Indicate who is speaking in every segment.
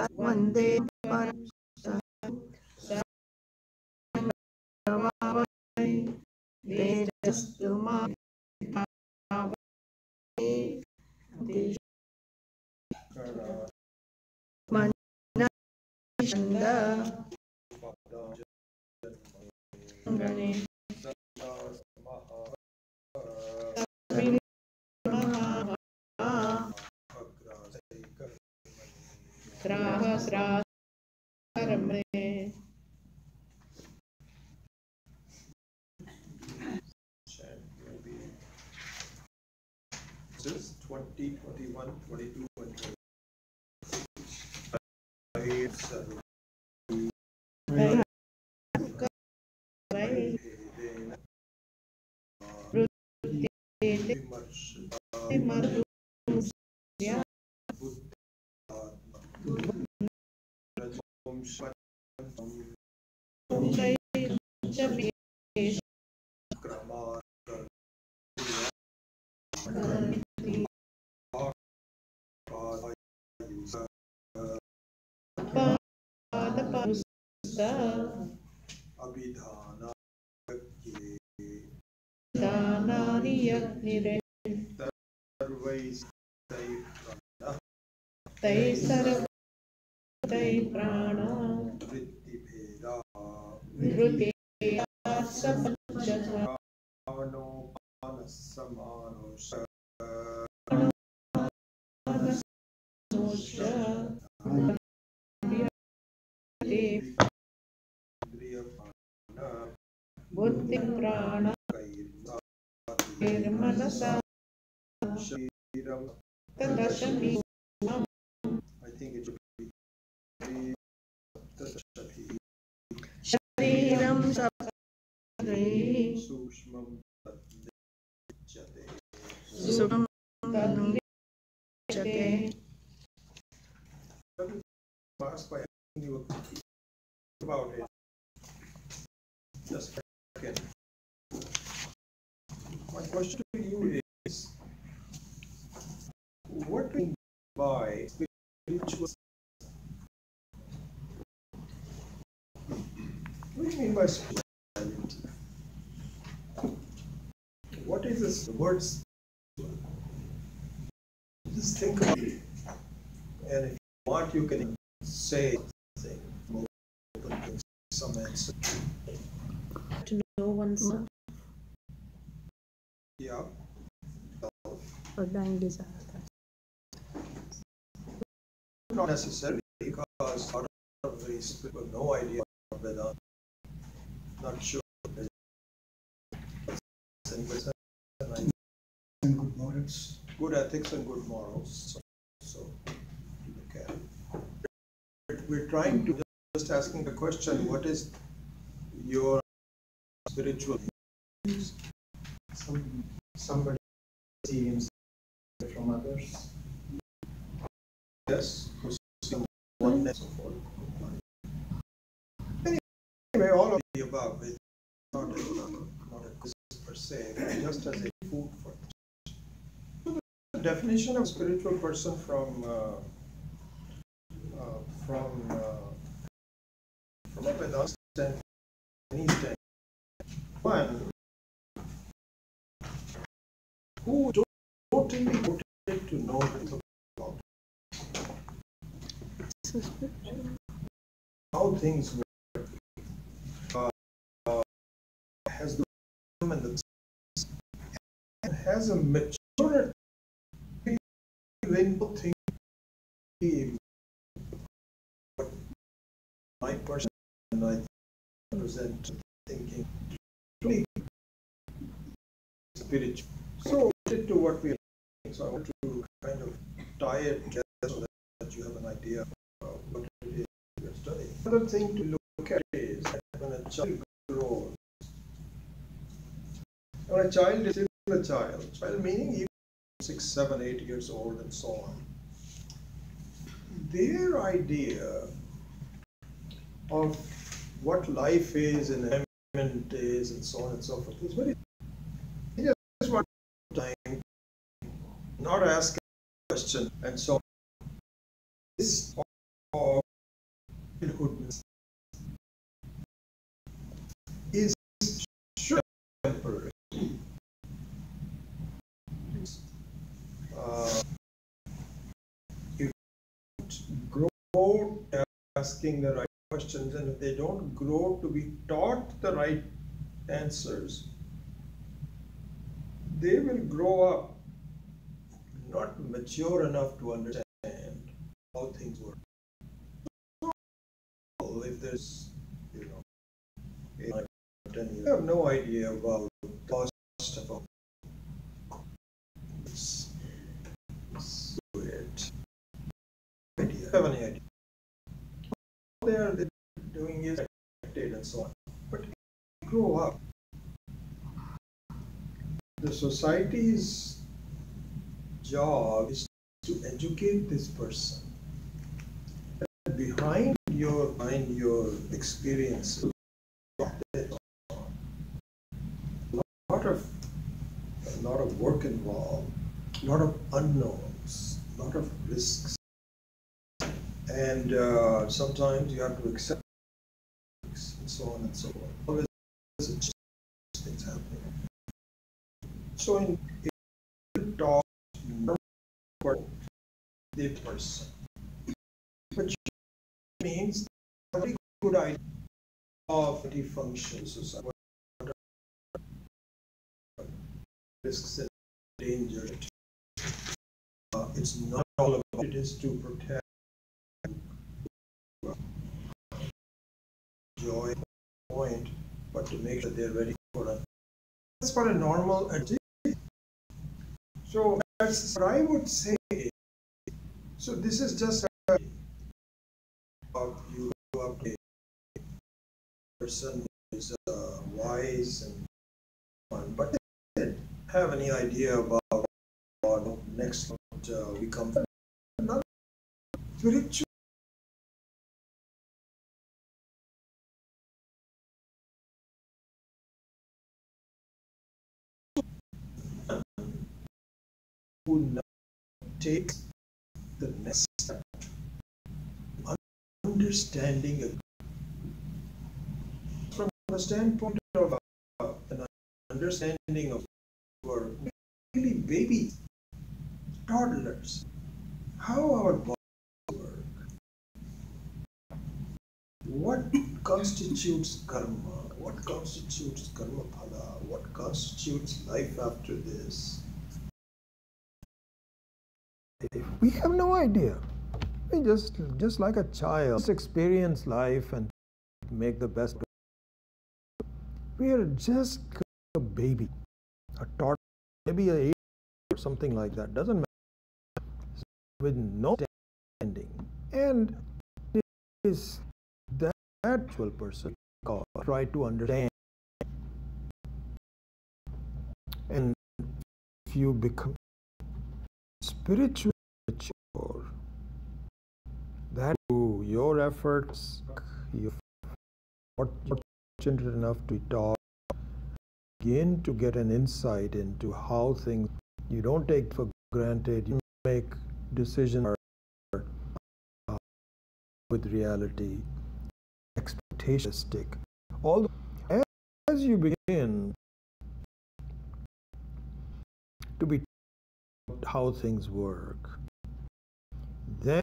Speaker 1: वन्दे परं तेजस्तु मा
Speaker 2: This is 20, 21, 22, and 23. Abhidhana
Speaker 1: prana vritti buddhi prana manasa tadashami.
Speaker 2: I think it should be
Speaker 1: Shariram sapri
Speaker 2: Sushmam Tatlichate.
Speaker 1: Sukam Tatlichate.
Speaker 2: Pass by asking you about it. Just a second. My question to you is, what do you mean by spiritual? What do you mean by spirituality? What is this word? Just think about it. And if you want, you can say something, some answer.
Speaker 1: To know oneself.
Speaker 2: Yeah.
Speaker 1: Or dying desire.
Speaker 2: Not necessarily, because out of these people have no idea of Vedanta. Not sure. And good morals. Good ethics and good morals. So look at it. We're trying to just asking the question, what is your spiritual needs?
Speaker 3: Somebody sees from others.
Speaker 2: Yes, oneness and so forth. Anyway, all of the above is not a quiz per se, but just as a food for thought. The definition of spiritual person from a Vedanta standpoint, one who totally devoted to know about how things work, has the wisdom and the and has a mature thing. My person and I present thinking really spiritual. So to what we are doing. So I want to kind of tie it together so that you have an idea of what it is you're studying. Another thing to look at is that when a child grows, when a child is still a child meaning even 6, 7, 8 years old and so on, their idea of what life is and environment is and so on and so forth is very, they just want time, not ask a question and so on. This of childhood is sure temporary. You grow asking the right questions, and if they don't grow to be taught the right answers, they will grow up not mature enough to understand how things work. So if there's, 8 or 10 years, I have no idea about the cost of this. It. I have any idea. What they are doing is expected and so on. But if you grow up, the society's job is to educate this person. Behind your experience, a lot of work involved, a lot of unknowns, a lot of risks, and sometimes you have to accept risks and so on and so forth. Always things happening. So in talk for the person, which means a very good idea of the functions society, risks and dangers. It's not all about it is to protect joy point, but to make sure they're ready for it. That's for a normal addiction. So that's what I would say. So this is just you up a person who is wise and fun, but they didn't have any idea about next we come from another spiritual. Who now takes the next step, understanding it from the standpoint of an understanding of our really babies, toddlers, how our bodies work, what constitutes karma, what constitutes karma phala, what constitutes life after this. We have no idea. We just like a child, just experience life and make the best. We are just a baby, a toddler, maybe a 8 or something like that. Doesn't matter. With no understanding, and it is that actual person try to understand, and if you become spiritually mature, that your efforts, you're fortunate enough to talk, begin to get an insight into how things, you don't take for granted, you make decisions with reality, expectationistic. Although as you begin to be taught how things work, then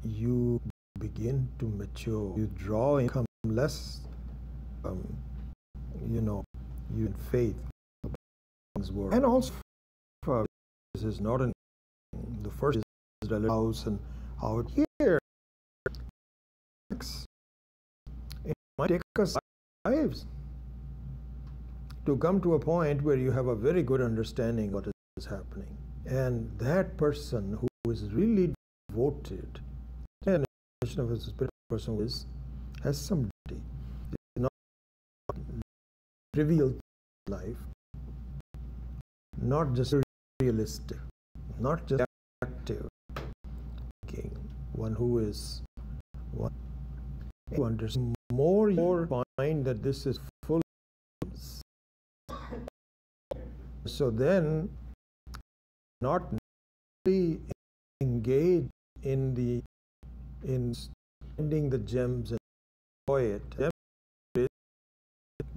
Speaker 2: you begin to mature. You draw income less, you in faith things work. And also, this is not an the first is the house and how it here. It might take us lives to come to a point where you have a very good understanding of what is happening, and that person who is really devoted, and of a spiritual person has some duty. It's not trivial life, not just realistic, not just active, one who is one who understands more. You find that this is full. So then, not really engage in finding the gems and enjoy it. The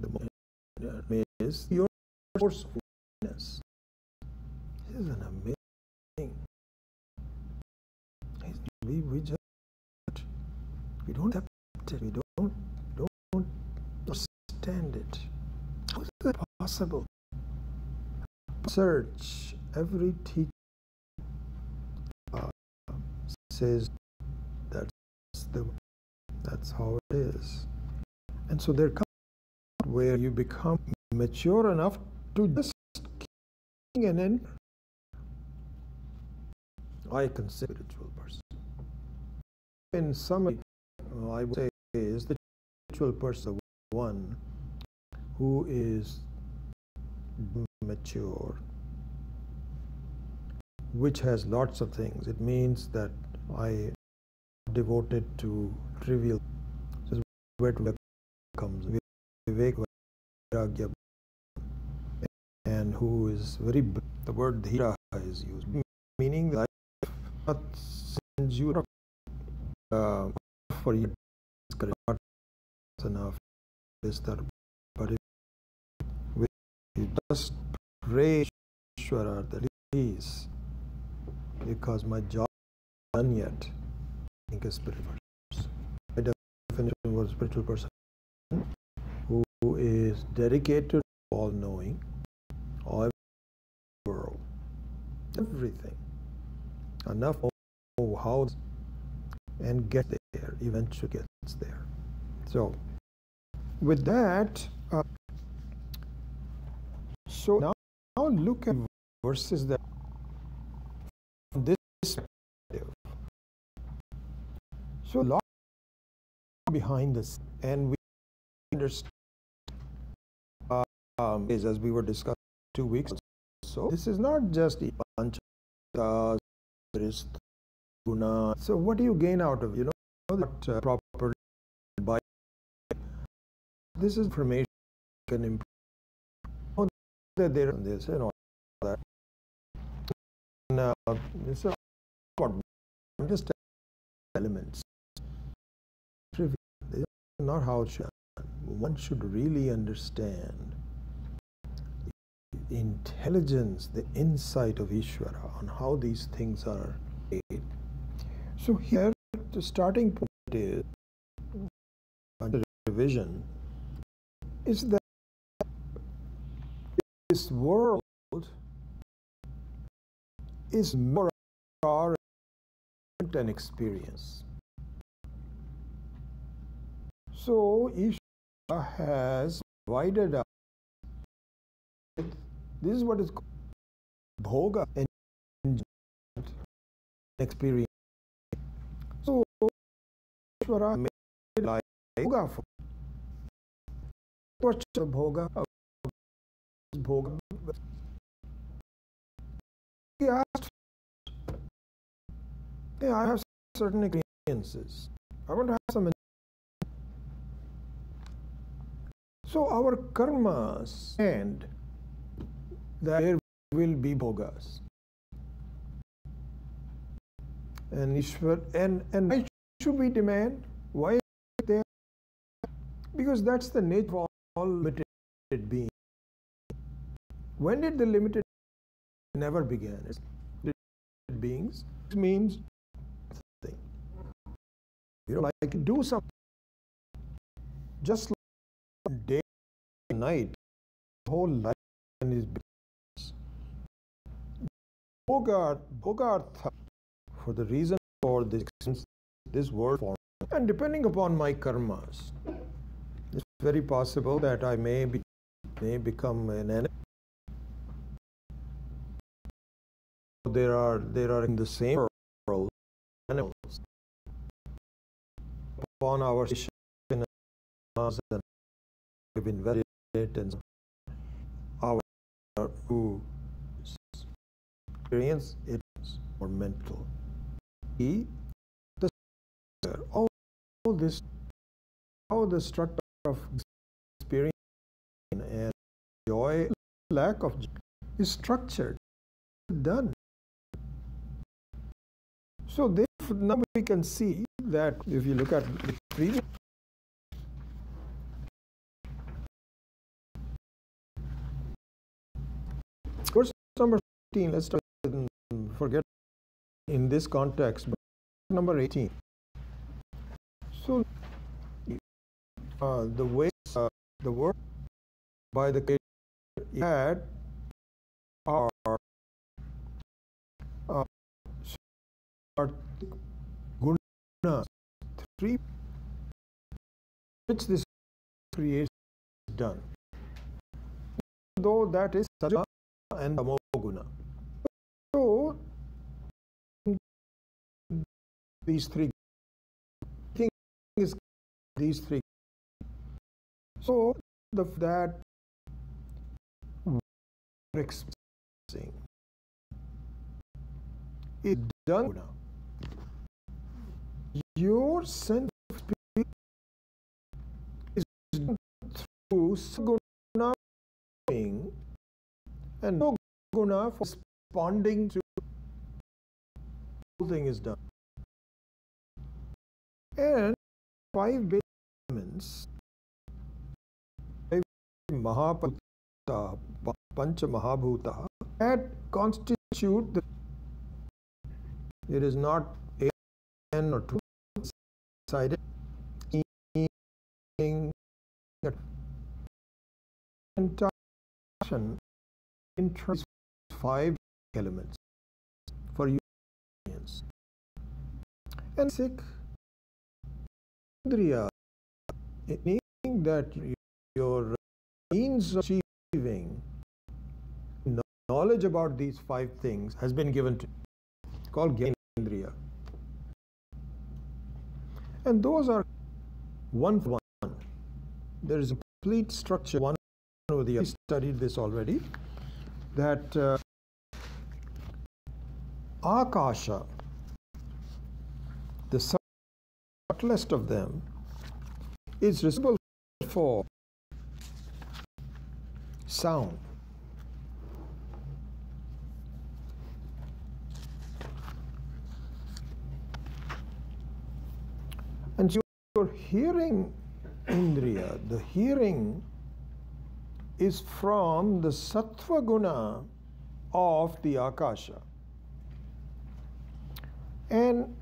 Speaker 2: moment is your source of happiness. This is an amazing thing. We just don't accept it. We don't understand it. How is that possible? Search every teacher says that's how it is, and so there comes where you become mature enough to just king and enter. I consider a spiritual person. In summary, I would say is the spiritual person the one who is mature, which has lots of things. It means that I am devoted to trivial. This is where Vivek comes. Vivek Vairagya, and who is very. The word dhira is used, meaning that life sends you for you. Not enough. Is that, but if you just pray Ishvara that please, because my job is done yet. I think a spiritual person. My definition was a spiritual person who is dedicated to all knowing, all world, everything. Enough to know how and get there, eventually gets there. So, with that, so now look at verses that from this perspective. So, a lot behind this, and we understand as we were discussing 2 weeks ago. So, this is not just a bunch of guna. So, what do you gain out of it? That proper by this is information can improve that there on this and all that. And this is about just elements. This is not how it should be done. One should really understand the intelligence, the insight of Ishvara on how these things are made. So here the starting point is under revision is that this world is more an experience. So Ishvara has divided up. This is what is called bhoga and experience. So Ishvara made like bhoga for what's the bhoga? Bhoga. He asked, hey, I have certain experiences. I want to have some. So our karmas and there will be bhogas. And Ishvara, and why should we demand? Why is it there? Because that's the nature of all limited beings. When did the limited never began? Limited beings means something. Like do something. Just like day and night, the whole life is Bhogartha, for the reason for this word form, and depending upon my karmas, it's very possible that I may become an enemy. There are in the same world animals upon our and we've invested and our who experience it is more mental. All this, how the structure of experience and joy, lack of joy, is structured, done.
Speaker 4: So now we can see that if you look at the previous. Verse number 15, let's forget in this context, but number 18. So the way the word by the Creator had are gunas, three which this creation is done. Though that is Sattva and Tamoguna. So these three things, these three. So that we're expressing is done. Your sense of spirit is done through Saguna and no guna for responding to the whole thing is done. And 5 basic elements, 5 Mahapata, Pancha Mahabhuta, that constitute the. It is not 10 or 2 sided. Intention in 5 elements for unions. And sick Indriya, meaning that your means of achieving knowledge about these 5 things has been given to you, called Gyanendriya. And those are one for one. There is a complete structure, one over the other. We studied this already, that Akasha, the subtlest of them, is responsible for sound. And your hearing Indriya, the hearing is from the Sattva Guna of the Akasha. And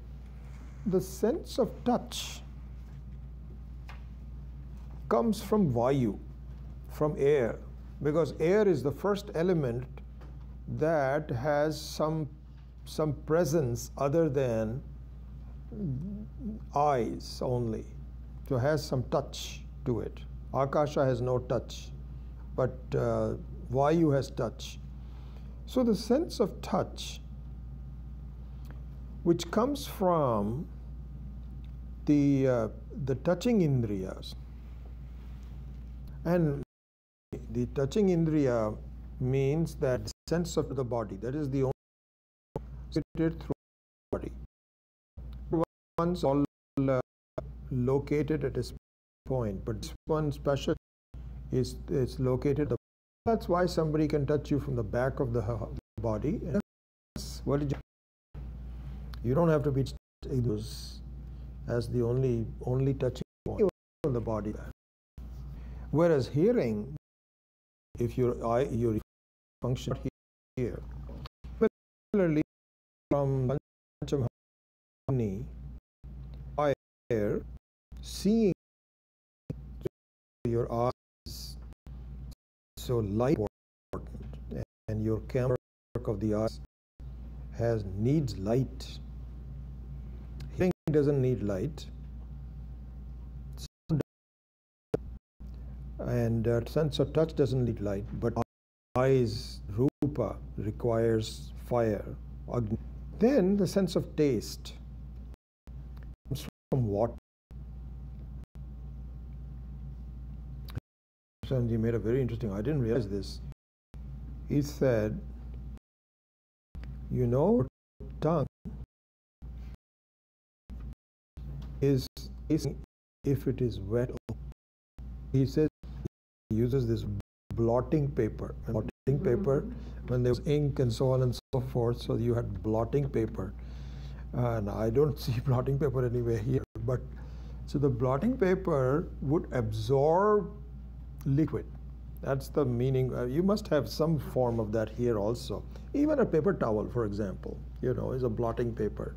Speaker 4: the sense of touch comes from Vayu, from air, because air is the first element that has some presence other than eyes only. So has some touch to it. Akasha has no touch, but Vayu has touch. So the sense of touch, which comes from the touching indriyas, and the touching indriya means that sense of the body, that is the only through the body. One's all located at a point, but this one special is located. That's why somebody can touch you from the back of the body. What did you? You don't have to be those as the only touching point of the body. Whereas hearing, if your function here, similarly from Panchamahani, seeing your eyes, so light is important, and your camera of the eyes needs light. Hearing doesn't need light, and sense of touch doesn't need light, but eyes, rupa, requires fire, agni. Then the sense of taste comes from water. He made a very interesting, I didn't realize this. He said, you know, tongue is if it is wet. He says he uses this blotting paper. Blotting paper, when there was ink and so on and so forth, so you had blotting paper. And I don't see blotting paper anywhere here, but so the blotting paper would absorb liquid. That's the meaning. You must have some form of that here also. Even a paper towel, for example, is a blotting paper.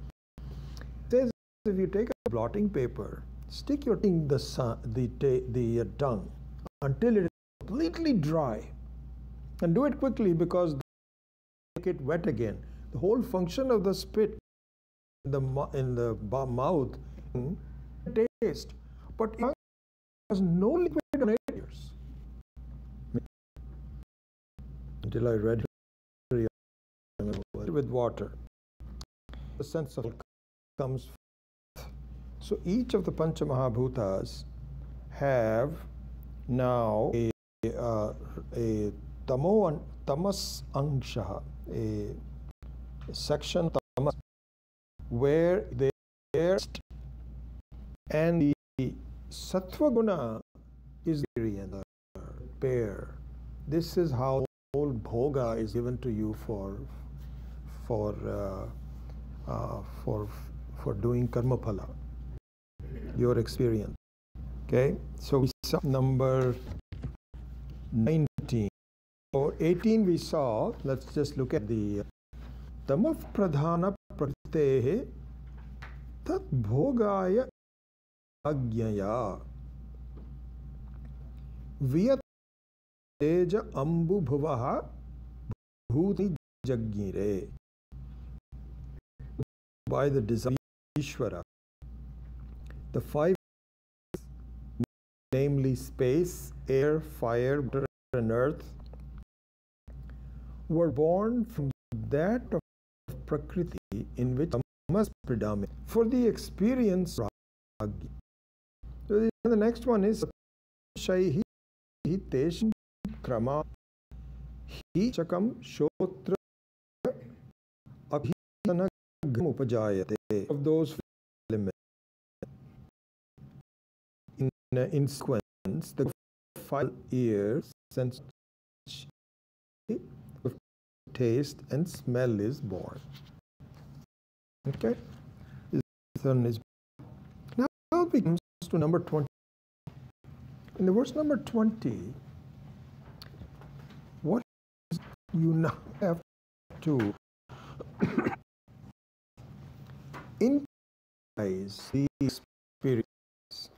Speaker 4: It says if you take a blotting paper, stick your tongue the tongue until it is completely dry, and do it quickly because make it wet again. The whole function of the spit in the mouth, taste, but it has no liquid on it. Until I read with water, the sense of comes. So each of the Pancha Mahabhutas have now a tamo and tamas angsha, a section tamas, where they are, and the sattva guna is the pair. This is how whole bhoga is given to you for doing karma phala, your experience. Okay, so we saw number 19 or 18. We saw. Let's just look at the tamaf pradhana prakritehe tat bhogaya agyaya viyat teja ambu bhuvaha bhuti jagnire. By the desire of Ishvara, the five, namely space, air, fire, water, and earth, were born from that of Prakriti in which tamas predominate for the experience of rag. So the next one is shaihi tesham krama hi chakam shotra abhitana upajayate. Of those elements in sequence, the 5 ears, sense of taste and smell is born. Okay, this one is now it comes to number 20. In the verse number 20, what you now have to internalize the experience.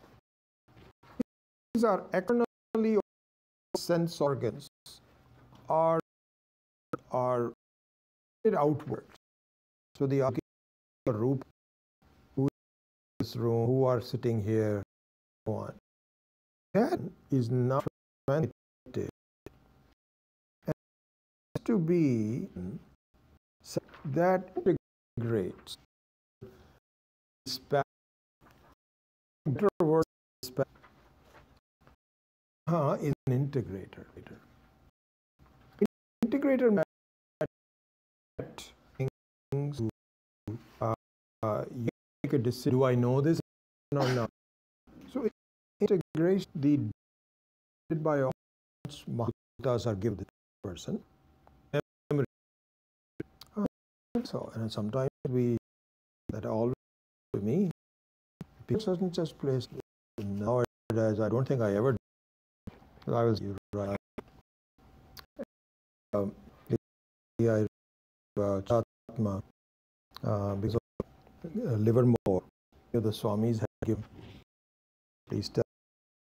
Speaker 4: These are externally sense organs are outward. So the root, who is in this room, who are sitting here, so on. That is not translated. It has to be that integrates. Word is an integrator. Integrator things you make a decision. Do I know this or not? So integration the by all mahuttas are given to the person. So and sometimes that always to me. People doesn't just place nowadays. I don't think I ever did. I was right. Chatma because of Livermore, the Swamis had given. Please tell.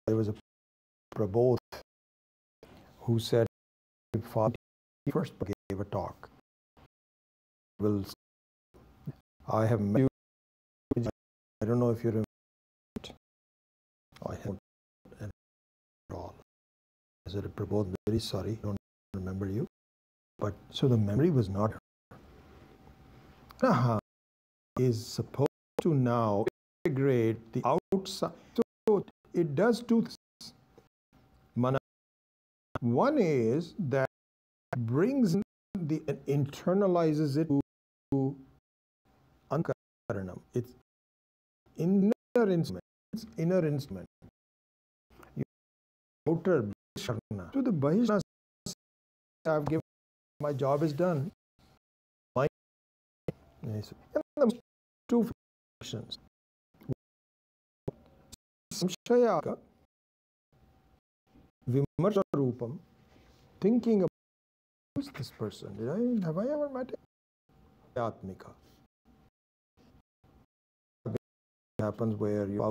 Speaker 4: There was a Prabodh who said, he first gave a talk. Well, I have met you. I don't know if you remember. I haven't at all. I said, Prabodh, very sorry, I don't remember you. But so the memory was not her. Is supposed to now integrate the outside. So it does two things. One is that it brings internalizes it to Ankaranam. It's inner instrument. It's inner instrument. Outer Sharna. To the Bahishna, I've given, my job is done. And the two functions. Samshayaka, vimarsha rupam, thinking about who's this person? Have I ever met him? Atmika. Happens where you I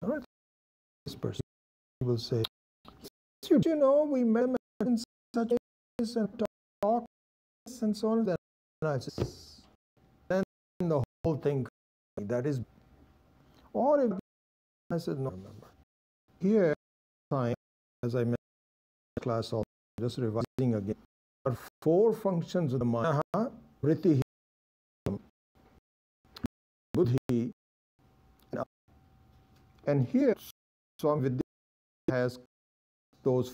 Speaker 4: don't know this person. He will say, you know, we met him in such a place and talk and so on. Then the whole thing that is, or if I said no, remember here time as I mentioned in class, also just revising again. There are four functions of the mind: vritti, buddhi, and here Swamvidya has those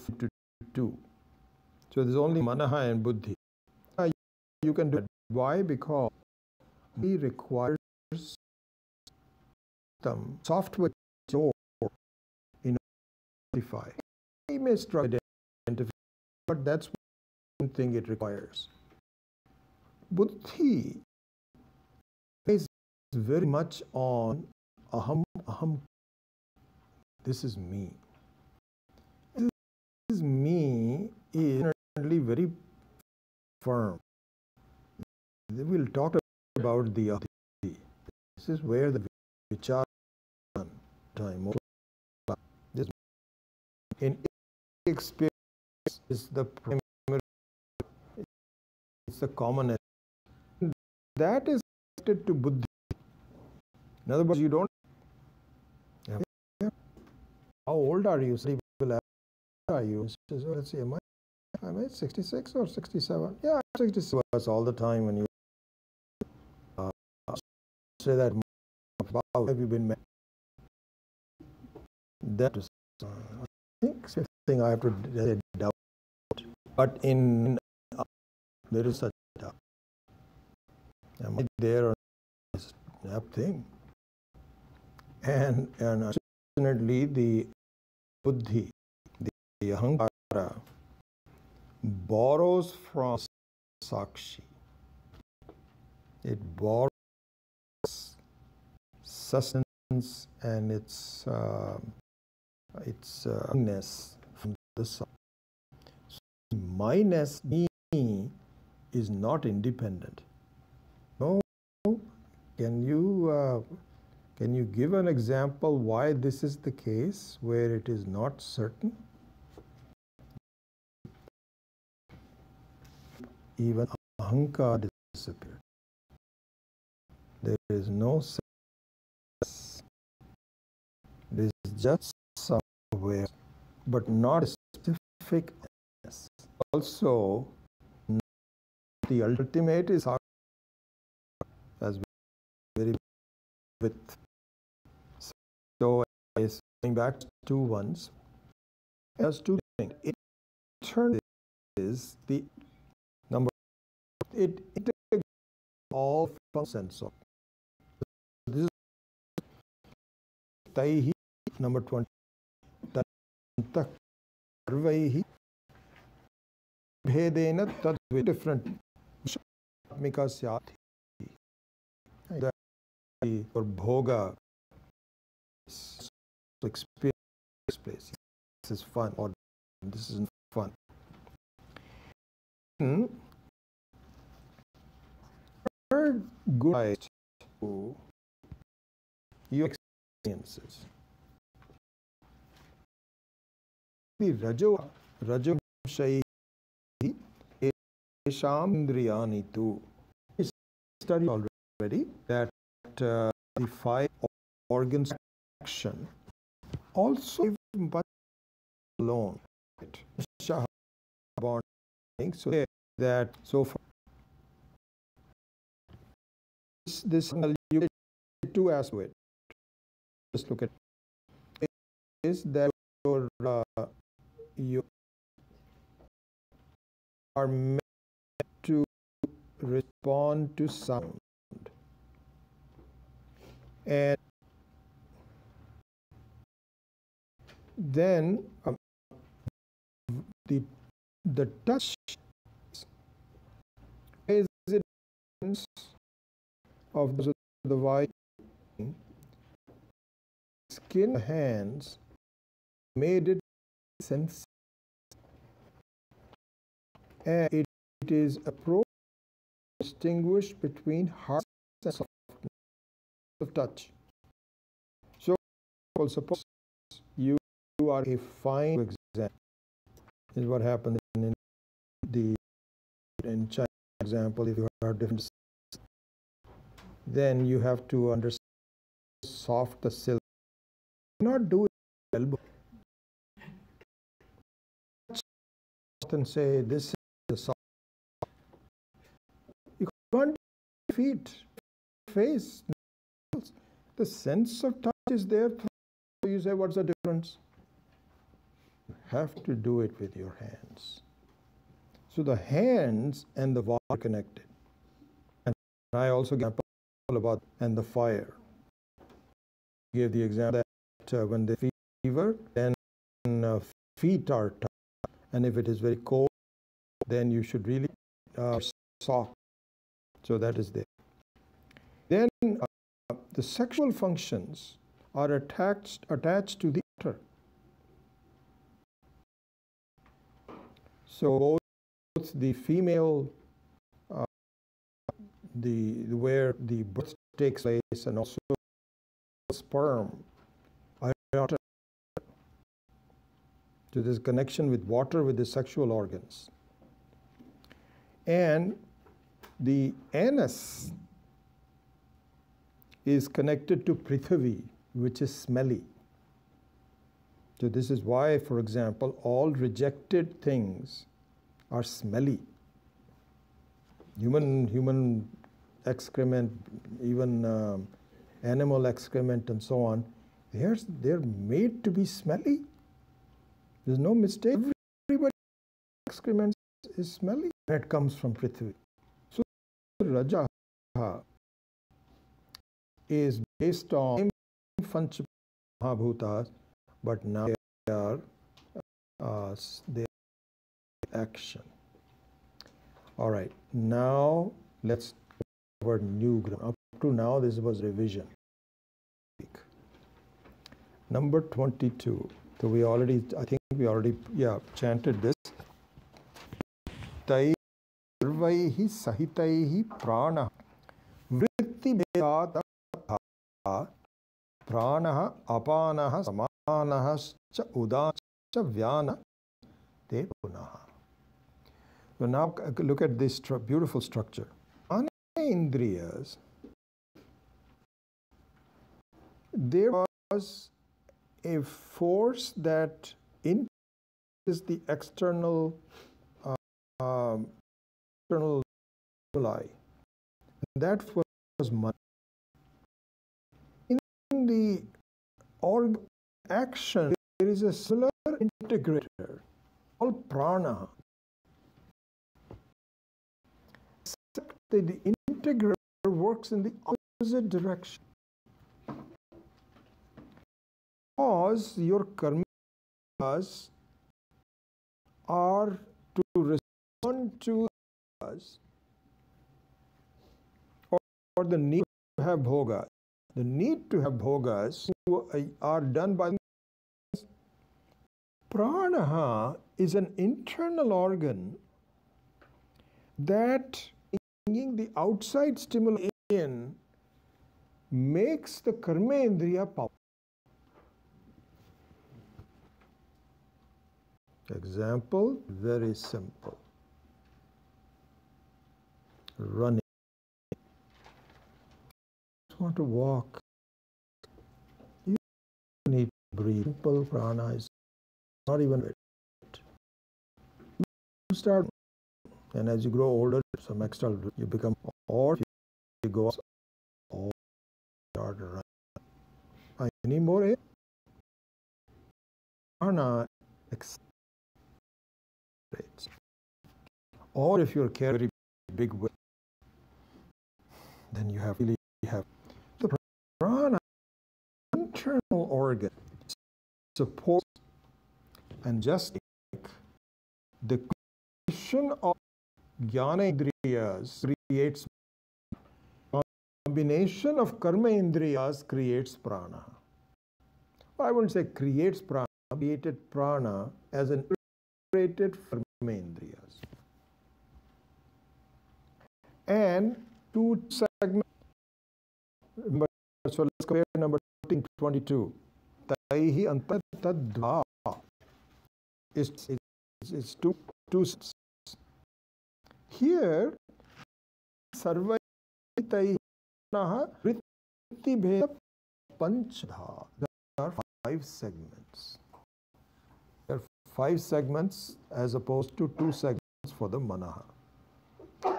Speaker 4: two. So there's only manaha and buddhi. You can do it. Why? Because he requires some software in identify. He may struggle to identify, but that's one thing it requires. Buddhi is very much on aham. This is me. This is me is inherently very firm. We'll talk about the other. This is where the vichar time. This in experience is the primary. It's the commonest. That is connected to buddhi. In other words, you don't. How old are you? Are you? Let's see. Am I 66 or 67? Yeah, 66 all the time when you say that. How have you been met? That is, I think, something I have to doubt. But in there is such a doubt. Am I there or this thing? And unfortunately, the buddhi, the ahankara, borrows from sakshi. It borrows sustenance and its ness from the sun. So my-ness, me, is not independent. No, can you give an example why this is the case, where it is not certain? Even ahankara disappeared. There is no sense. It is just somewhere, but not specific. Also, the ultimate is as very with. So is going back to two ones. As two things. It turns is the number. It integrates all functions of. This is taihi number 20. Tanta karvaihi bhedena tad different. Atmika syati. Or bhoga. To experience this place. This is fun, or this isn't fun. Good to your experiences. The Rajo Shayi Esham Indriyani tu. We studied already that the five organs of action also but alone. So that so far this you get two aspects. Just look at it. Is that you are meant to respond to sound, and then the touch is it of the white skin hands made it sense, and it is appropriate to distinguish between hardness and softness of touch. So suppose you are a fine example. This is what happens in China example. If you have different, then you have to understand soft the silk. Not do it elbow and say this is the soft. You can't feet, face. The sense of touch is there. So you say, what's the difference? You have to do it with your hands. So the hands and the water are connected. And I also gave an example about and the fire. I gave the example that when they fever, then feet are touched. And if it is very cold, then you should really soft. So that is there. Then the sexual functions are attached to the uter. So both the female, where the birth takes place, and also sperm are uter. So there's connection with water with the sexual organs. And the anus is connected to Prithvi, which is smelly. So this is why, for example, all rejected things are smelly. Human excrement, even animal excrement and so on, they're made to be smelly. There's no mistake. Everybody's excrement is smelly. That comes from Prithvi. So Raja is based on Panch Mahabhutas, but now they are action. All right, now let's cover new ground. Up to now, this was revision. Number 22. So we already, I think we already, chanted this. Tai sarvaihi sahitaihi prana vritti bhedata pranaha apanaha samanaha cha udana cha vyana te punaha. So now look at this beautiful structure. Indriyas, there was a force that is the external stimuli. That was money. In the org action, there is a similar integrator called prana. The integrator works in the opposite direction. Because your karmas are to respond to us, or the need to have bhogas. The need to have bhogas are done by pranaha is an internal organ that, bringing the outside stimuli in, makes the karmendriya powerful. Example, very simple. Running. Just want to walk. You need to breathe. Simple prana is not even it. You start, and as you grow older, some extra you become, or you go or start running. Any more here? Prana accelerates. Or if you're carrying a big weight, then you really have the prana, internal organ, supports, and just like the creation of jnana indriyas creates combination of karma indriyas creates prana. Well, I wouldn't say creates prana, created prana as an integrated karma indriyas. And two segments. So let's compare number 22. Taihi antadva is two sets. Here, sarvai taihi vritti bheda panchadha. There are 5 segments. There are 5 segments as opposed to 2 segments for the manaha.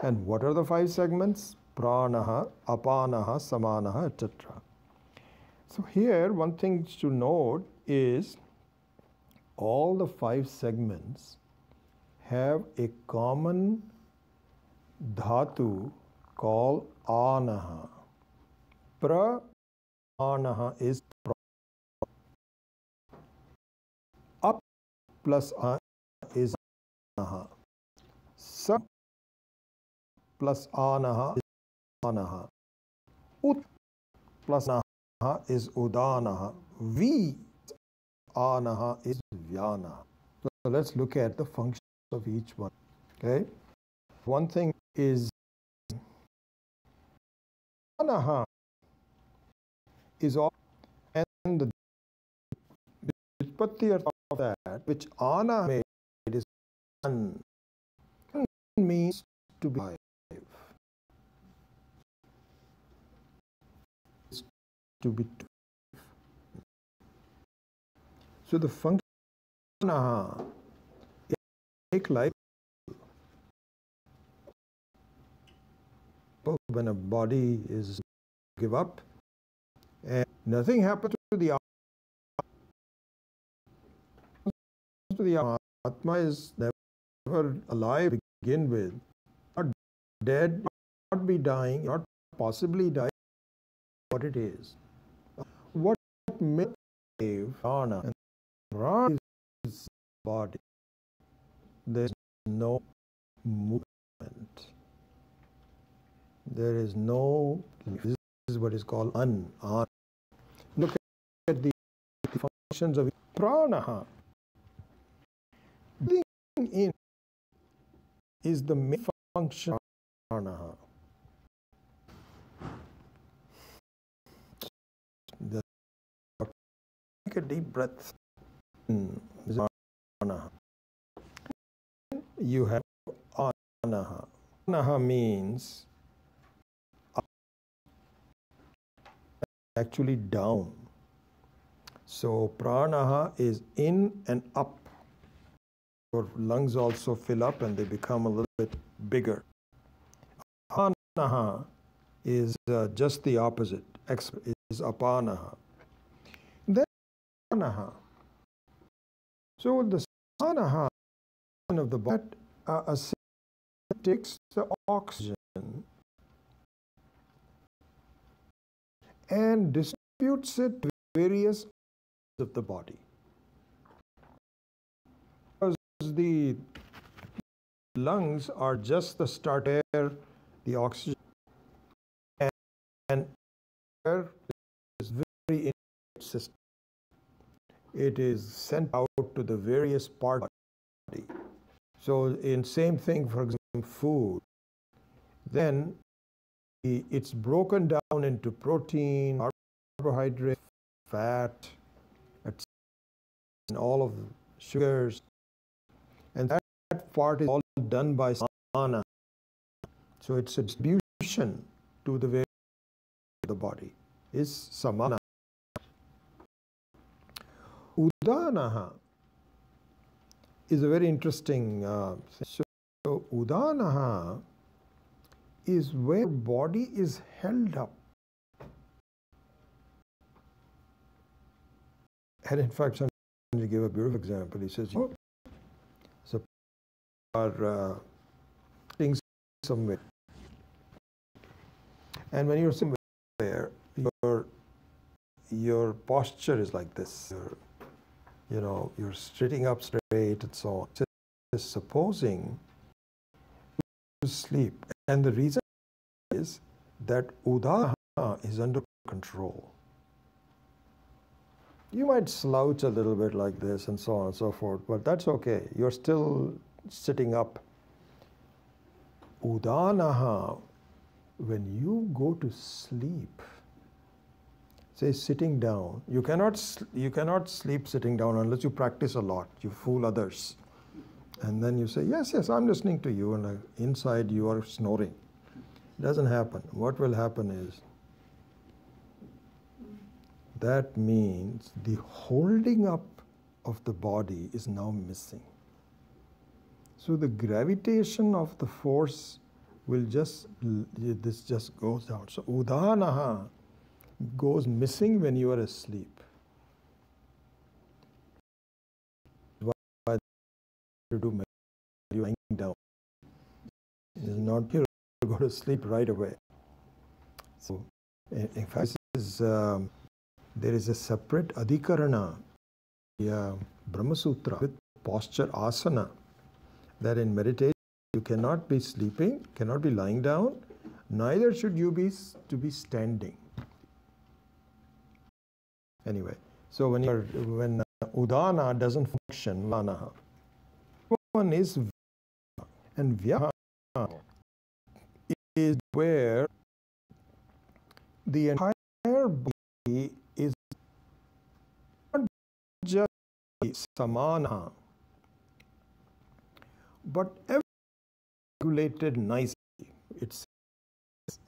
Speaker 4: And what are the 5 segments? Pranaha, apanaha, samanaha, etc. So here one thing to note is all the 5 segments have a common dhatu called anaha. Anaha is pra. Up plus a is anaha. Sab plus anaha is anaha. Ut plus anaha is udanaha. Vi anaha is vyana. So let's look at the functions of each one. Okay. One thing is anaha is all, and the utpatti of that which ana made is an means to be alive. To be. So the function anaha is make life. When a body is give up and nothing happens to the Atma is never alive to begin with, not dead, not be dying, not possibly die. What it is, what makes prana and prana is body. There is no movement. There is no. This is what is called an. Look at the functions of prana. Breathing in is the main function of prana. Take a deep breath. You have anaha. Anaha means actually down. So pranaha is in and up. Your lungs also fill up and they become a little bit bigger. Apanaha is just the opposite. Is apanaha. Then anaha. So the anaha of the body takes the oxygen and distributes it to various parts of the body. Because the lungs are just the start air, the oxygen, and air is very insistent. It is sent out to the various parts of the body. So in same thing, for example, food, then it's broken down into protein, carbohydrate, fat, etc., and all of the sugars. And that part is all done by samana. So its distribution to the various parts of the body is samana. Udanaha is a very interesting thing. So udanaha is where body is held up. And in fact, Sanjay gave a beautiful example. He says, so are sitting somewhere, and when you're somewhere, your posture is like this. You're sitting up straight and so on. Just supposing to sleep, and the reason is that udanaha is under control. You might slouch a little bit like this and so on and so forth, but that's okay. You're still sitting up. Udanaha, when you go to sleep, say sitting down, you cannot sleep sitting down unless you practice a lot. You fool others. And then you say, yes, yes, I'm listening to you, and inside you are snoring. It doesn't happen. What will happen is, that means the holding up of the body is now missing. So the gravitation of the force will this just goes down. So udanaha goes missing when you are asleep. Why to do you lying down? It is not here to go to sleep right away. So in fact, there is a separate adhikarana, Brahma Sutra, with posture asana, that in meditation you cannot be sleeping, cannot be lying down, neither should you be standing. Anyway, so when udana doesn't function, vanaha, one is vyaha, and vyaha is where the entire body is not just samana, but regulated nicely.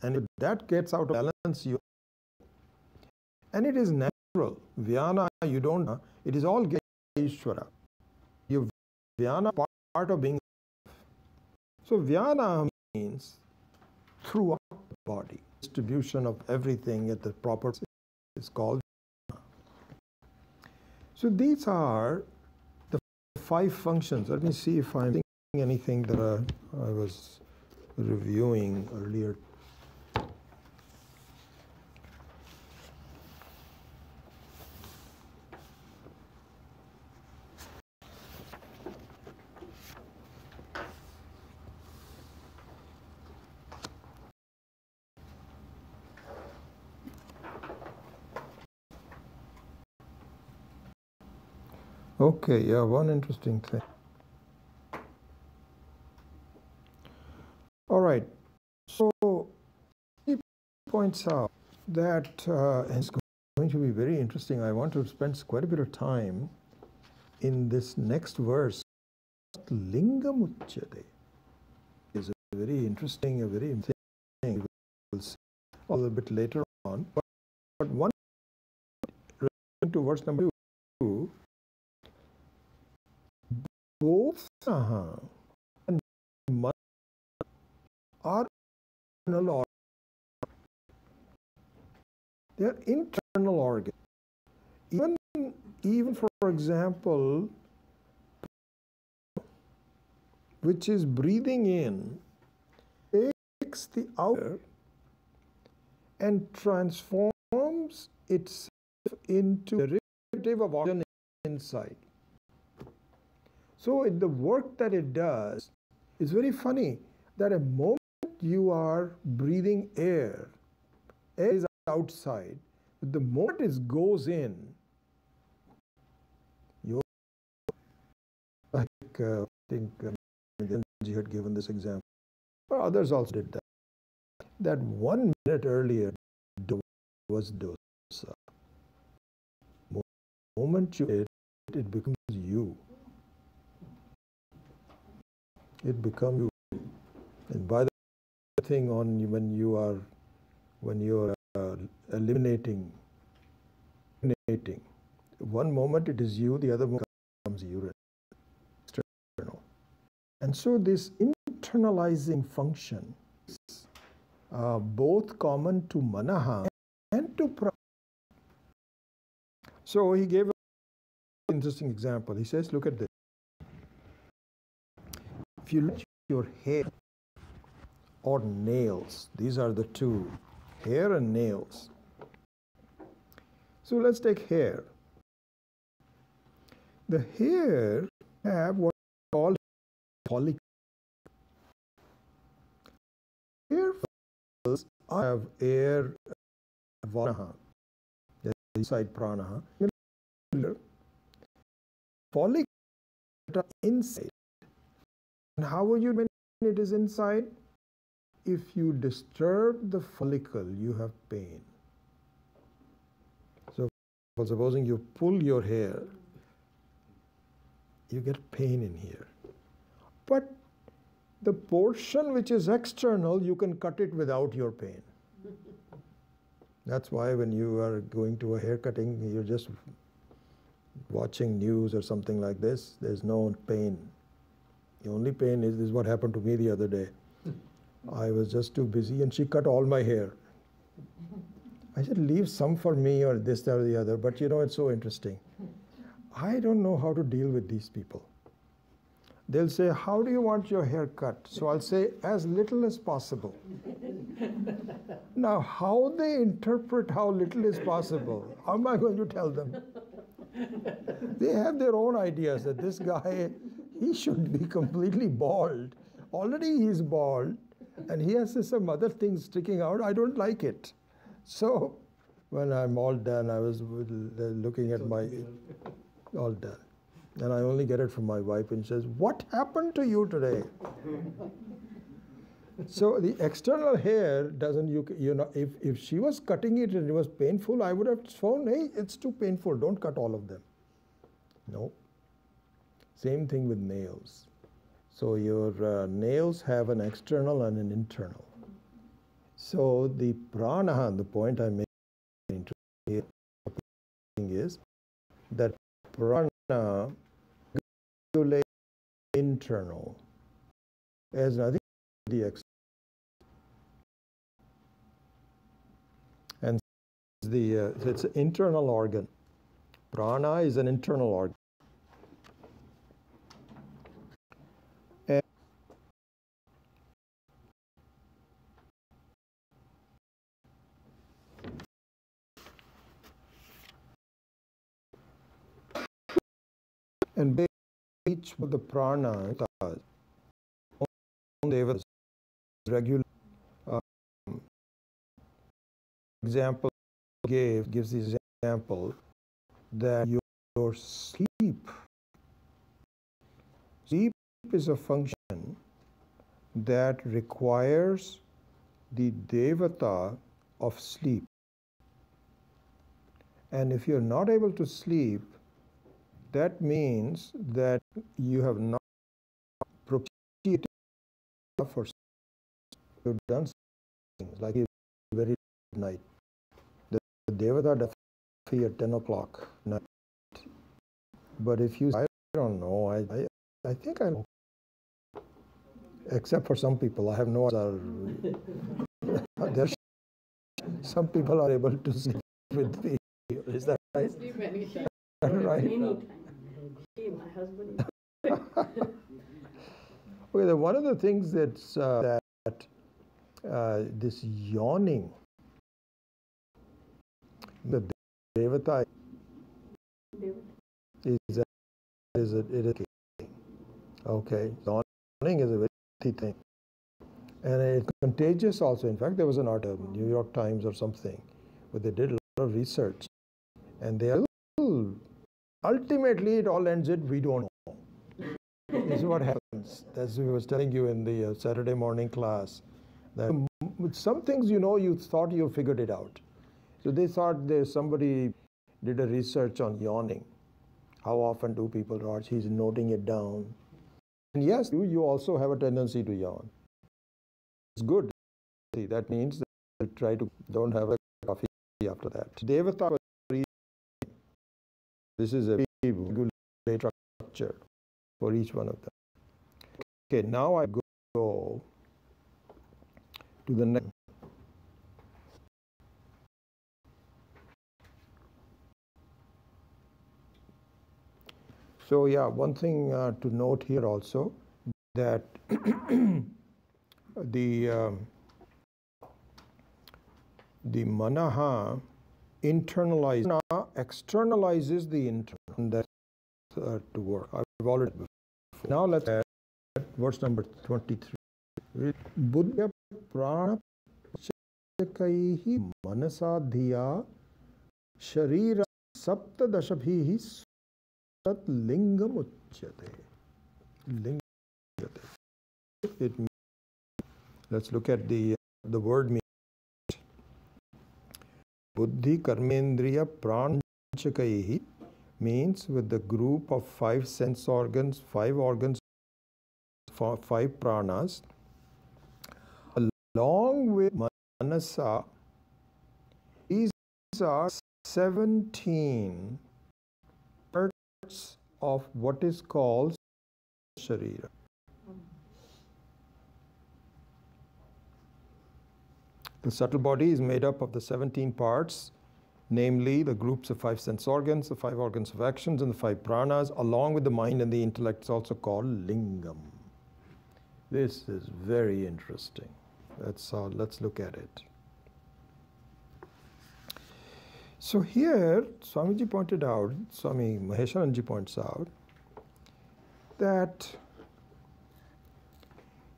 Speaker 4: And if that gets out of balance, and it is natural. Vyana, you don't, it is all Ishvara. Your Vyana part of being. So Vyana means throughout the body. Distribution of everything at the proper is called Vyana. So these are the 5 functions. Let me see if I'm thinking anything that I was reviewing earlier. Okay, yeah, one interesting thing. All right, so he points out that it's going to be very interesting. I want to spend quite a bit of time in this next verse. Lingamuchyate is a very interesting thing. We'll see a little bit later on. But one, to verse number 2, both and are internal organs. They are internal organs. Even for example, which is breathing in, takes the outer and transforms itself into a derivative of oxygen inside. So the work that it does is very funny, that a moment you are breathing air is outside, but the moment it goes in, I think Ji had given this example, or others also did that. That 1 minute earlier was dosa. Moment you eat, it becomes you. It becomes you. And by the thing on when you are eliminating, one moment it is you, the other moment becomes urine. External. And so this internalizing function is both common to manaha and to prana. So he gave an interesting example. He says, look at this. If you look at your hair or nails, these are the two, hair and nails. So let's take hair. The hair have what we call follicles. Hair follicles have air Vanaha, the inside prana, follicles are inside. And how will you when it is inside? If you disturb the follicle, you have pain. So, supposing you pull your hair, you get pain in here. But the portion which is external, you can cut it without your pain. That's why when you are going to a haircutting, you're just watching news or something like this, there's no pain. The only pain is what happened to me the other day. I was just too busy and she cut all my hair. I said, leave some for me or this or the other. But you know, it's so interesting. I don't know how to deal with these people. They'll say, how do you want your hair cut? So I'll say, as little as possible. Now, how they interpret how little is possible, how am I going to tell them? They have their own ideas that this guy, he should be completely bald. Already he's bald. And he has some other things sticking out. I don't like it. So when I'm all done, I was looking at my all done. And I only get it from my wife and says, what happened to you today? So the external hair doesn't, you know, if she was cutting it and it was painful, I would have found, hey, it's too painful. Don't cut all of them. No. Same thing with nails. So your nails have an external and an internal. So the prana, the point I'm making is that prana regulates internal as nothing the external. And it's an internal organ. Prana is an internal organ. And each of the prana regular example gives the example that your sleep is a function that requires the devata of sleep. And if you're not able to sleep, that means that you have not propitiated for sleep. You've done things like very night. The devata does at 10 o'clock night. But if you, I don't know, I think I know. Except for some people, I have no other. Some people are able to sleep with me. Is that right?
Speaker 1: Sleep anytime.
Speaker 4: Right.
Speaker 1: Anytime. Hey, my husband.
Speaker 4: Okay, one of the things that's this yawning, the devata is a okay. Yawning is a very thing, and it's contagious also. In fact, there was an article, New York Times or something, where they did a lot of research, and they are ultimately it all ends in we don't know. This is what happens. As we was telling you in the Saturday morning class, that with some things you thought you figured it out. So they thought somebody did a research on yawning. How often do people yawn? He's noting it down. And yes, you also have a tendency to yawn. It's good. See, that means that you try to don't have a coffee after that. Devata, this is a regular structure for each one of them. Okay, now I go to the next. So yeah, one thing to note here also, that the manaha externalizes the internal. That's to work. I've already before. Now let's add verse number 23. Buddha prana प्राणपञ्चकैः मनसा धिया शरीर सप्तदशभिः तत् लिङ्गमुच्यते. It means, let's look at the word meaning. Buddhi karmendriya pranchakaihi means with the group of 5 sense organs, 5 organs, 5 pranas, along with manasa. These are 17 parts of what is called sharira. The subtle body is made up of the 17 parts, namely the groups of 5 sense organs, the 5 organs of actions, and the 5 pranas, along with the mind and the intellect. It's also called lingam. This is very interesting. Let's look at it. So here, Swamiji pointed out, Swami Maheswaranji points out, that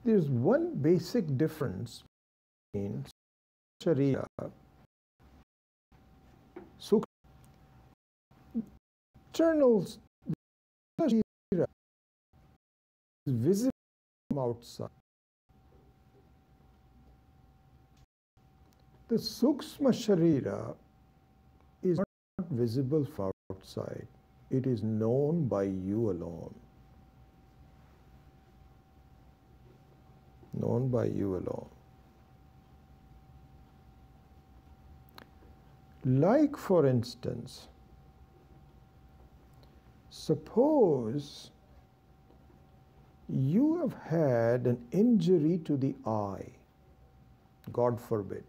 Speaker 4: there's one basic difference between Sharira, Sukha, external Sharira is visible from outside. The Sukshma Sharira is not visible from outside. It is known by you alone. Known by you alone. Like, for instance, suppose you have had an injury to the eye, God forbid,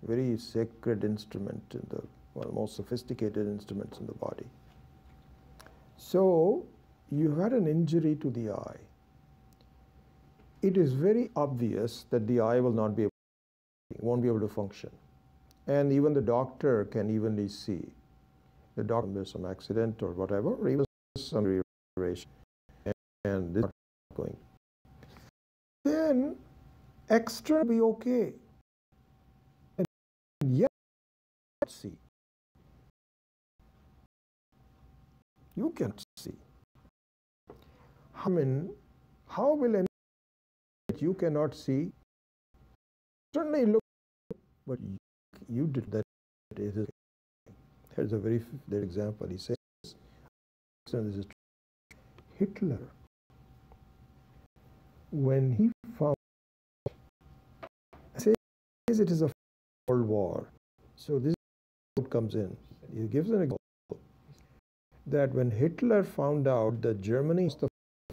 Speaker 4: very sacred instrument in the most sophisticated instruments in the body. So you had an injury to the eye. It is very obvious that the eye will not be able, won't be able to function. And even the doctor can evenly see. The doctor, there's some accident or whatever, or even some restoration, and this is not going. Then extra will be okay. And yet, see. You can't see. I mean, how will anything that you cannot see certainly look, but you did that. There's a very good example. He says, this is Hitler, when he found, says it is a world war. So this comes in. He gives an example that when Hitler found out that Germany was the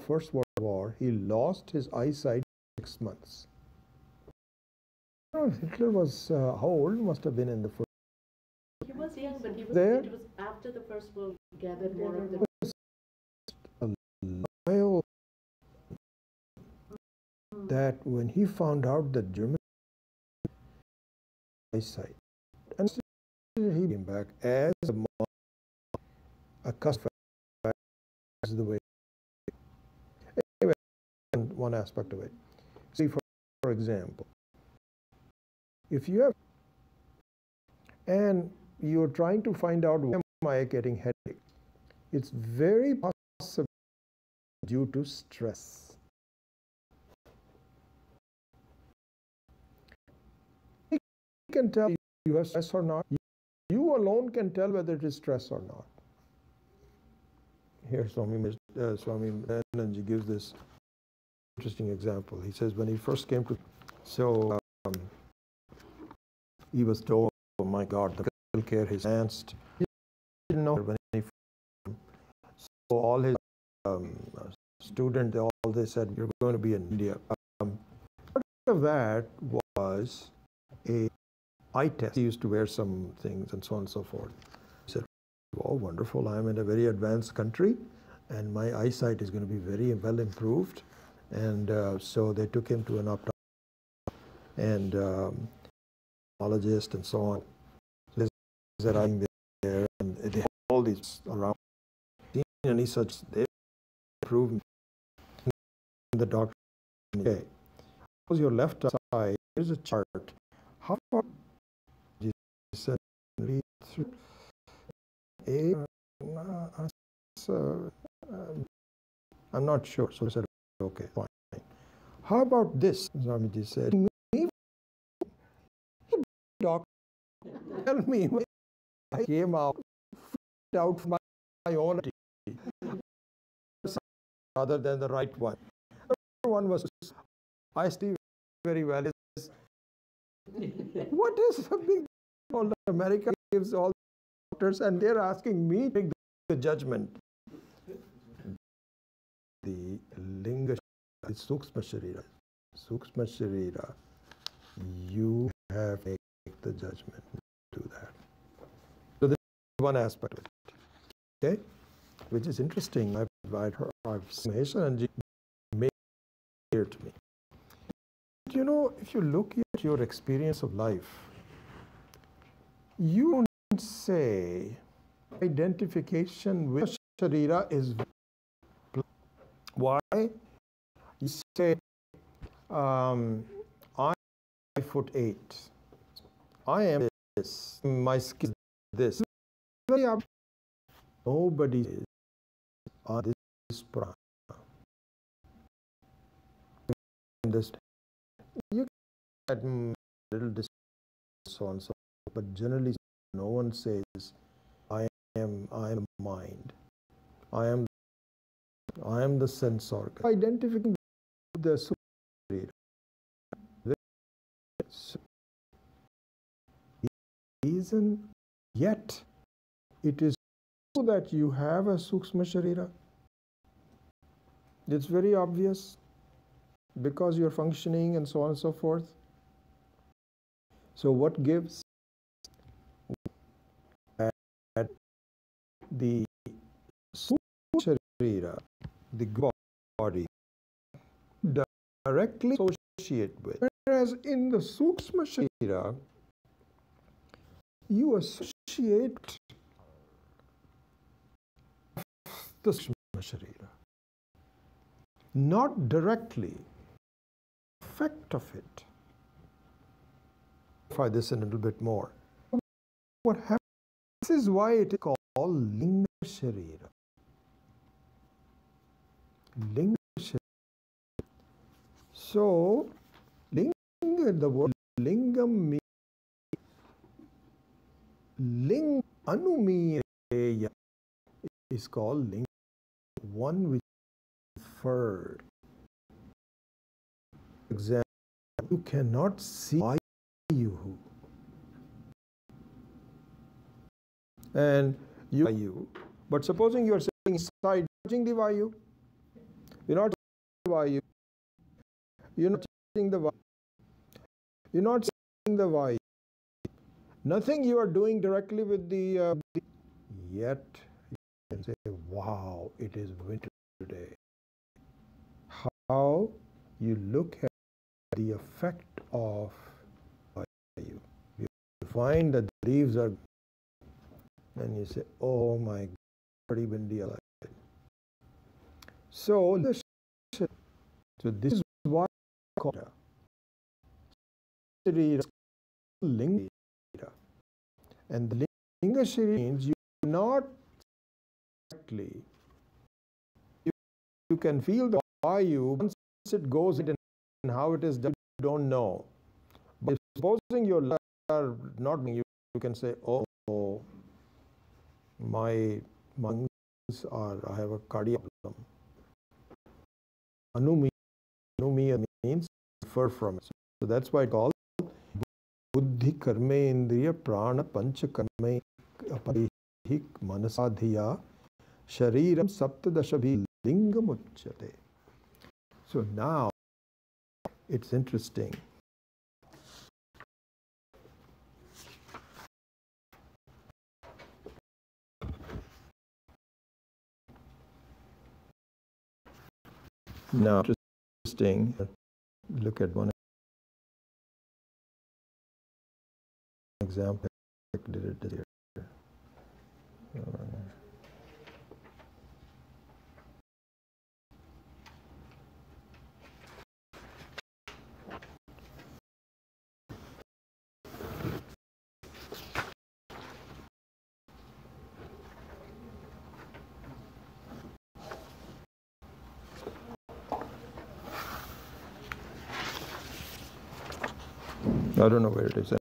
Speaker 4: First World War, he lost his eyesight for 6 months. Hitler was how old? Must have been in the first.
Speaker 1: He was young, but he was
Speaker 4: there.
Speaker 1: It was after the First World gathered more of the.
Speaker 4: That when he found out that Germany eyesight, and he came back as a custom as the way. Anyway, one aspect of it. See, for example, if you have, and you're trying to find out why am I getting headache, it's very possible due to stress. You can tell you have stress or not. You alone can tell whether it is stress or not. Here Swami Dhananji gives this interesting example. He says when he first came to, he was told, oh my God, the medical care is advanced. He didn't know when he, so all his students, they said, you're going to be in India. Part of that was a eye test. He used to wear some things and so on and so forth. He said, oh, wonderful, I'm in a very advanced country and my eyesight is going to be very well improved. And so they took him to an ophthalmologist and ophthalmologist and so on. So they're lying there and they have all these around. Any such, they improved. The doctor, okay, how's your left eye? Here's a chart. How far said, read through so, I'm not sure. So I said, okay, fine. How about this? Swamiji said, doctor, tell me, I came out from my own other than the right one. The one was, I see very well. What is the big deal? America gives all doctors and they're asking me to make the judgment. The linga, the sukshma sharira, you have to make the judgment to that. So this is one aspect of it, okay? Which is interesting. I've seen and made it clear to me. But you know, if you look at your experience of life, you don't say identification with Sharira is why? You say, I'm 5'8". I am this. My skin is this. Very nobody is on this prana. You get a little distance, so on so, but generally no one says, I am mind. I am the sense organ. Identifying the superior. Reason, yet it is so that you have a sukshma sharira. It's very obvious because you're functioning and so on and so forth. So what gives? At the sukshma sharira, the body, directly associate with. Whereas in the sukshma sharira, you associate the sukshma sharira, not directly. Effect of it. Try this a little bit more. What happens? This is why it is called linga sharira. Linga sharira. So, linga, the word lingam means ling anumireya is called ling, one which is inferred. For example, you cannot see Vayu, and you, but supposing you are sitting inside touching the Vayu, you're not touching the Vayu, you're not touching the Vayu, you're not seeing the Vayu. Nothing you are doing directly with the yet you can say, wow, it is winter today. How you look at the effect of you. You find that the leaves are, and you say, oh my God, pretty windy outside. So this is why I call it linga. And the linga sharira means you not directly. You can feel the vayu once it goes in and how it is done, you don't know. But supposing your legs are not, you can say, oh, my lungs are, I have a cardiac problem. Anumiya means infer from it. So that's why it's called buddhi karme indriya prana pancha karme aparihik manasadhiya shariram saptadashabhi lingam uchyate. So now it's interesting. Now interesting. Look at one example. Did it here. I don't know where it is.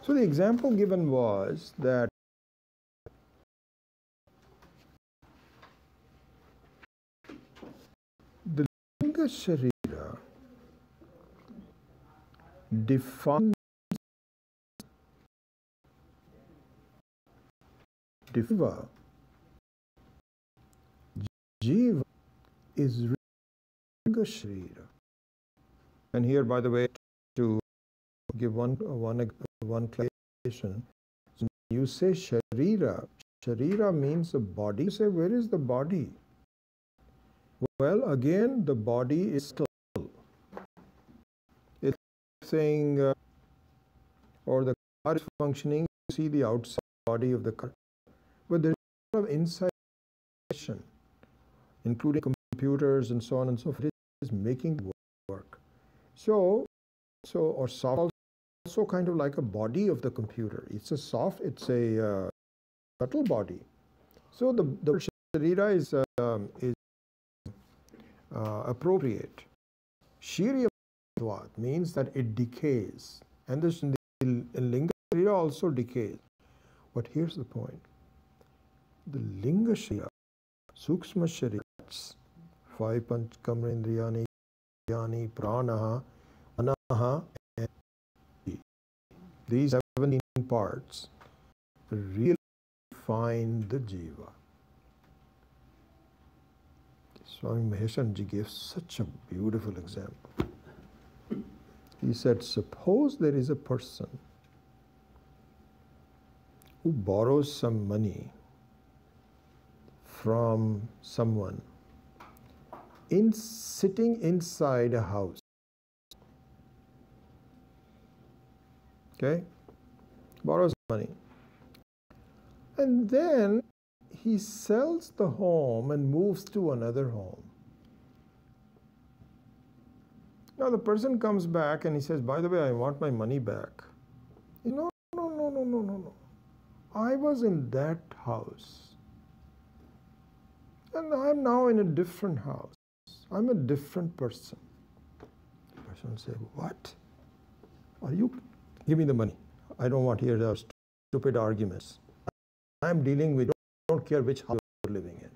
Speaker 4: So the example given was that the Linga Sharira defines Jiva is Linga Sharira. And here, by the way, to give one clarification, so you say Sharira. Sharira means the body. You say, where is the body? Well, again, the body is still. It's saying, or the car is functioning, you see the outside body of the car. But there's a lot of inside, including computers and so on and so forth. It is making it work. So or soft, also kind of like a body of the computer. It's a subtle body. So the Sharira is appropriate. Shirya means that it decays. And the Linga Sharira also decays. But here's the point. The Linga Sharira, Sukshma Sharira, 5 Panch Kamrendriyani, Yani, Pranaha, Manaha, and these 17 parts really define the Jiva. Swami Maheshanji gave such a beautiful example. He said, suppose there is a person who borrows some money from someone sitting inside a house. Okay? Borrows money. And then he sells the home and moves to another home. Now the person comes back and he says, by the way, I want my money back. No. I was in that house. And I'm now in a different house. I'm a different person. The person will say, what? Are you? Give me the money. I don't want to hear those stupid arguments. I'm dealing with, don't care which house you're living in.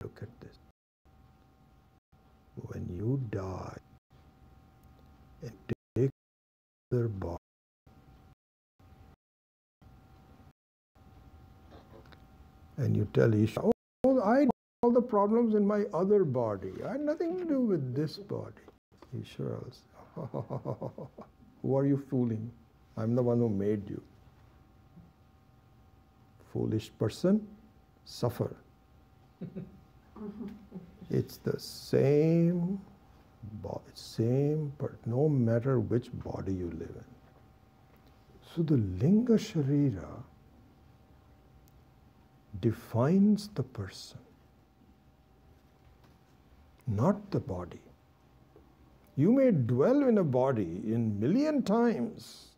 Speaker 4: Look at this. When you die and take their body, and you tell Isha, oh, I had all the problems in my other body. I had nothing to do with this body. Isha will say, who are you fooling? I'm the one who made you. Foolish person, suffer. It's the same body, no matter which body you live in. So the Linga Sharira defines the person, not the body. You may dwell in a body in million times,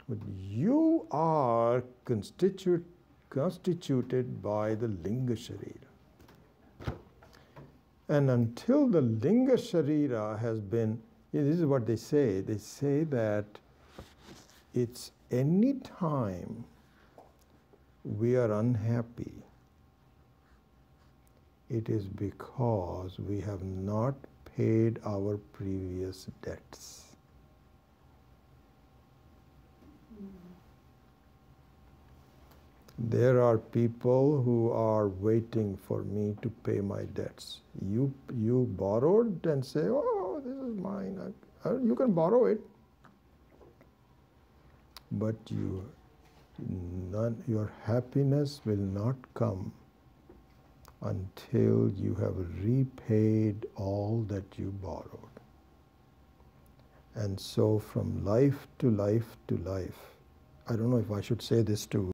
Speaker 4: but you are constituted by the Linga Sharira. And until the Linga Sharira has been, this is what they say that it's any time we are unhappy, it is because we have not paid our previous debts. There are people who are waiting for me to pay my debts. You borrowed and say, oh, this is mine. You can borrow it. But your happiness will not come until you have repaid all that you borrowed. And so from life to life to life, I don't know if I should say this to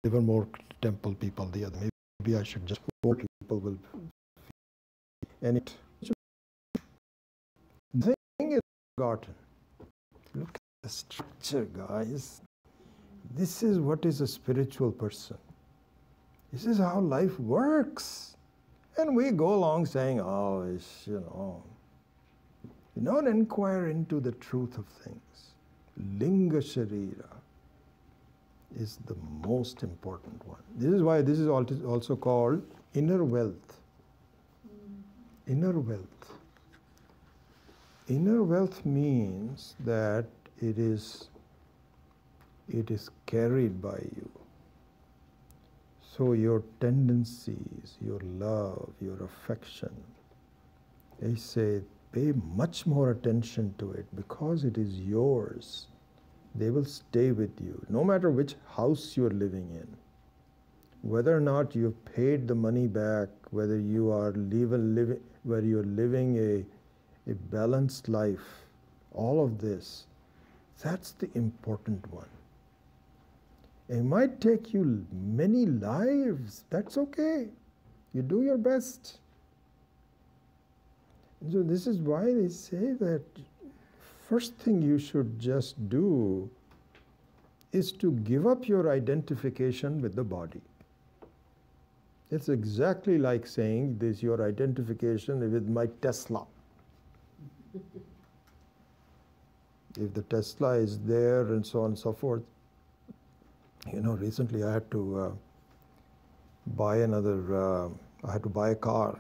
Speaker 4: even more temple people, the other, maybe I should just, more people will, and the thing is forgotten. Look at the structure, guys. This is what is a spiritual person. This is how life works. And we go along saying, oh, it's, Do not inquire into the truth of things. Linga Sharira is the most important one. This is why this is also called inner wealth. Inner wealth. Inner wealth means that it is carried by you. So your tendencies, your love, your affection, they say pay much more attention to it because it is yours. They will stay with you, no matter which house you're living in. Whether or not you've paid the money back, whether you are living a balanced life, all of this, that's the important one. It might take you many lives, that's okay. You do your best. So this is why they say that first thing you should just do is to give up your identification with the body. It's exactly like saying this your identification with my Tesla. If the Tesla is there and so on and so forth. You know, recently I had to buy a car.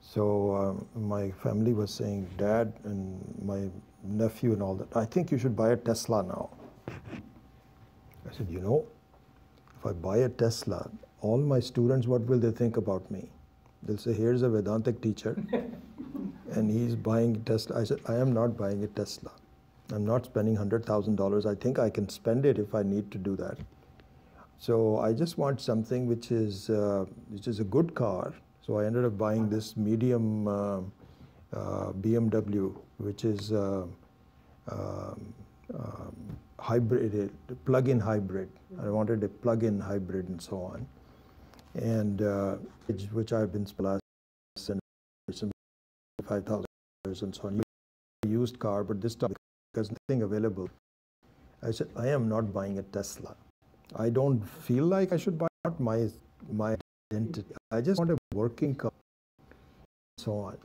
Speaker 4: So my family was saying, Dad and my nephew and all that, I think you should buy a Tesla now. I said, you know, if I buy a Tesla, all my students, what will they think about me? They'll say, here's a Vedantic teacher and he's buying a Tesla. I said, I am not buying a Tesla. I'm not spending $100,000. I think I can spend it if I need to do that. So I just want something which is a good car. So I ended up buying this medium BMW, which is hybrid, plug-in hybrid. I wanted a plug-in hybrid and so on, and which I've been spending $5,000 and so on. Used car, but this time because nothing available, I said I am not buying a Tesla. I don't feel like I should buy my identity. I just want a working car, and so on.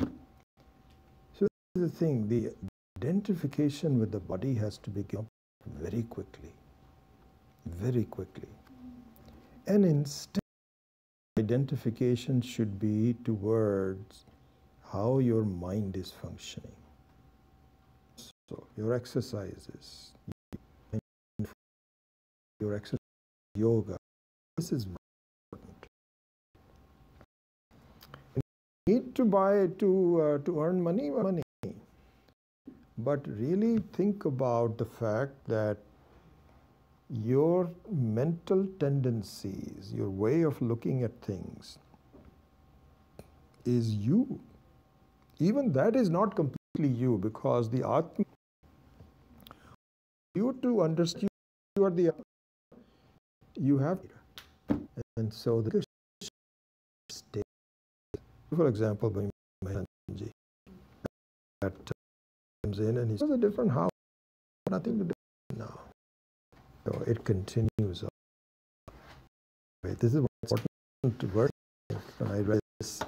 Speaker 4: So this is the thing. The identification with the body has to be given up very quickly, very quickly. And instead, identification should be towards how your mind is functioning. So your exercises, your exercise, yoga, this is important. You need to buy to earn money, but really think about the fact that your mental tendencies, your way of looking at things is you. Even that is not completely you, because the Atma, you to understand you are the Atma, you have, and so the state. For example, by Mahanji, that comes in and he says a different house, nothing to do now. So it continues on. This is what's important to work when I read this.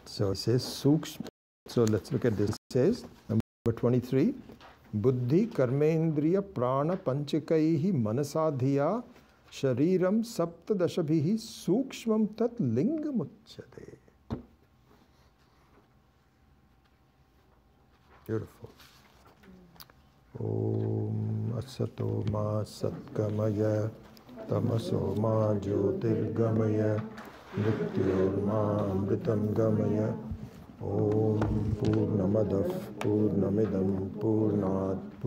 Speaker 4: So it says Sukshma. So let's look at this. It says number 23. Buddhi karmendriya prana panchakaihi manasadhiya shariram saptadashabhihi sukshmam tat lingam uchyate. Beautiful. Om asato ma satkamaya tamaso ma jyotirgamaya mrityor ma amritam gamaya. Om Purnamadav Purnamidam Purnat